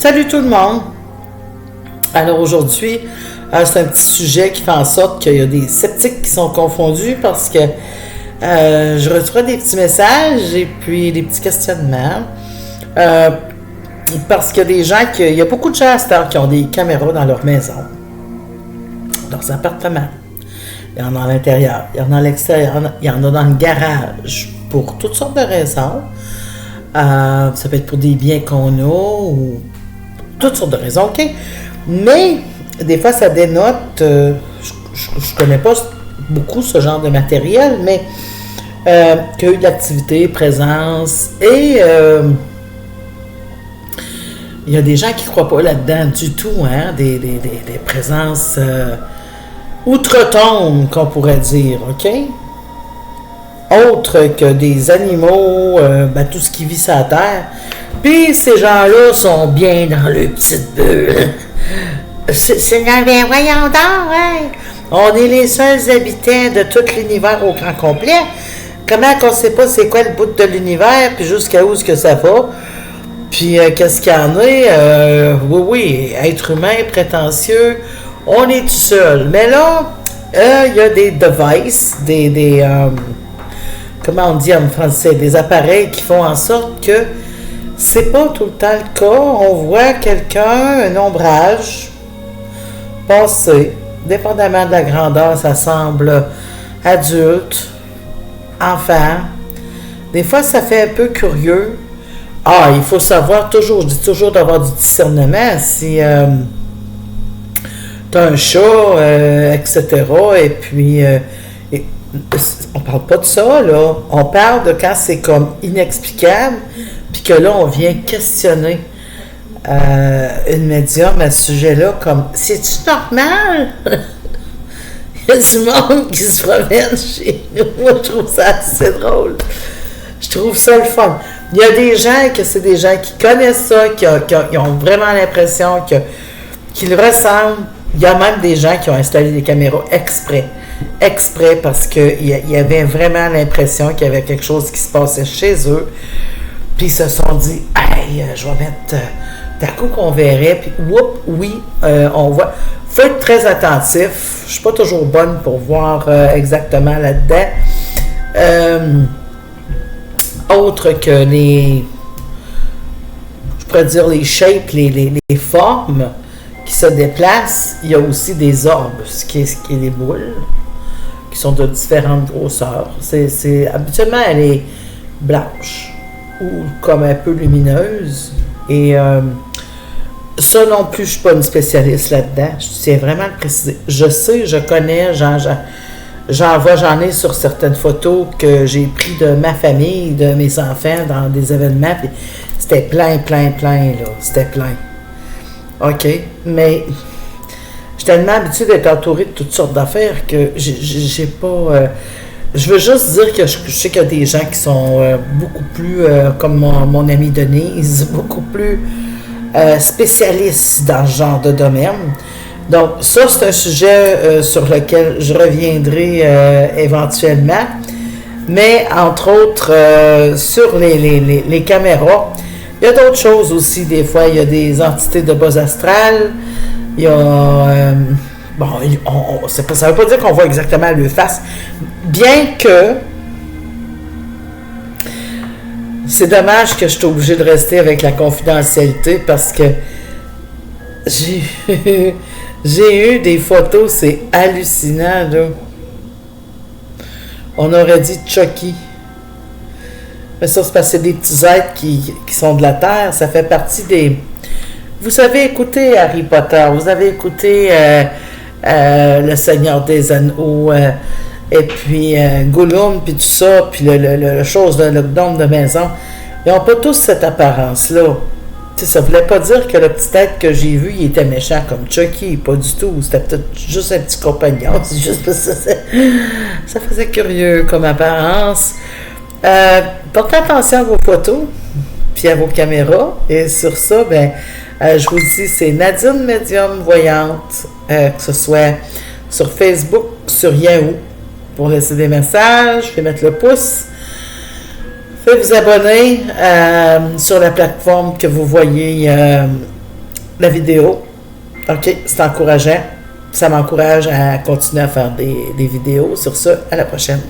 Salut tout le monde! Alors aujourd'hui, c'est un petit sujet qui fait en sorte qu'il y a des sceptiques qui sont confondus parce que je reçois des petits messages et puis des petits questionnements. Parce qu'il y a des gens il y a beaucoup de gens à cette heure qui ont des caméras dans leur maison, dans leurs appartements. Il y en a à l'intérieur, il y en a à l'extérieur, il y en a dans le garage pour toutes sortes de raisons. Ça peut être pour des biens qu'on a ou toutes sortes de raisons, OK? Mais des fois, ça dénote, je connais pas beaucoup ce genre de matériel, mais qu'il y a eu de l'activité, présence, et il y a des gens qui ne croient pas là-dedans du tout, hein? Des présences outre-tombes, qu'on pourrait dire, OK? Autre que des animaux, tout ce qui vit sur la terre. Puis ces gens-là sont bien dans leur petite bulle. C'est bien, voyons donc, hein? On est les seuls habitants de tout l'univers au grand complet. Comment qu'on sait pas c'est quoi le bout de l'univers, puis jusqu'à où est-ce que ça va? Puis qu'est-ce qu'il y en a? Oui, être humain, prétentieux, on est tout seul. Mais là, il y a des devices, comment on dit en français, des appareils qui font en sorte que c'est pas tout le temps le cas. On voit quelqu'un, un ombrage, passer, dépendamment de la grandeur, ça semble adulte, enfant. Des fois, ça fait un peu curieux. Il faut savoir toujours, je dis toujours d'avoir du discernement. Si tu as un chat, etc., et puis on parle pas de ça, là. On parle de quand c'est comme inexplicable, puis que là, on vient questionner une médium à ce sujet-là, comme, c'est-tu normal? Il y a du monde qui se promène chez nous. Moi, je trouve ça assez drôle. Je trouve ça le fun. Il y a des gens c'est des gens qui connaissent ça, qui ont vraiment l'impression qu'ils le ressentent. Il y a même des gens qui ont installé des caméras exprès parce qu'il y avait vraiment l'impression qu'il y avait quelque chose qui se passait chez eux. Puis ils se sont dit, hey, je vais mettre d'un coup qu'on verrait, puis on voit. Faut être très attentif. Je suis pas toujours bonne pour voir exactement là-dedans. Autre que je pourrais dire les shapes, les formes qui se déplacent, il y a aussi des orbes, ce qui est des boules, qui sont de différentes grosseurs. Habituellement, elle est blanche ou comme un peu lumineuse. Et ça non plus, je ne suis pas une spécialiste là-dedans. Je tiens vraiment à le préciser. Je sais, je connais, j'en ai sur certaines photos que j'ai pris de ma famille, de mes enfants dans des événements. Puis c'était plein, là. C'était plein. OK? Mais je suis tellement habituée d'être entourée de toutes sortes d'affaires que j'ai pas... je veux juste dire que je sais qu'il y a des gens qui sont beaucoup plus, comme mon amie Denise, beaucoup plus spécialistes dans ce genre de domaine. Donc, ça, c'est un sujet sur lequel je reviendrai éventuellement. Mais, entre autres, sur les caméras, il y a d'autres choses aussi. Des fois, il y a des entités de bas astral. Il y a... ça ne veut pas dire qu'on voit exactement le face. Bien que... C'est dommage que je suis obligée de rester avec la confidentialité parce que j'ai eu des photos, c'est hallucinant, là. On aurait dit Chucky. Mais ça, c'est parce que c'est des petits êtres qui sont de la Terre. Ça fait partie des... Vous avez écouté Harry Potter, vous avez écouté Le Seigneur des Anneaux, et puis Gollum, puis tout ça, puis le chose, le gnome de maison. Ils n'ont pas tous cette apparence-là. T'sais, ça ne voulait pas dire que le petit être que j'ai vu, il était méchant comme Chucky, pas du tout. C'était peut-être juste un petit compagnon. C'est juste parce que ça faisait curieux comme apparence. Portez attention à vos photos, puis à vos caméras. Et sur ça, je vous dis, c'est Nadine Médium Voyante, que ce soit sur Facebook, sur Yahoo, pour laisser des messages, je vais mettre le pouce. Faites vous abonner sur la plateforme que vous voyez la vidéo. OK, c'est encourageant. Ça m'encourage à continuer à faire des vidéos. Sur ça, à la prochaine.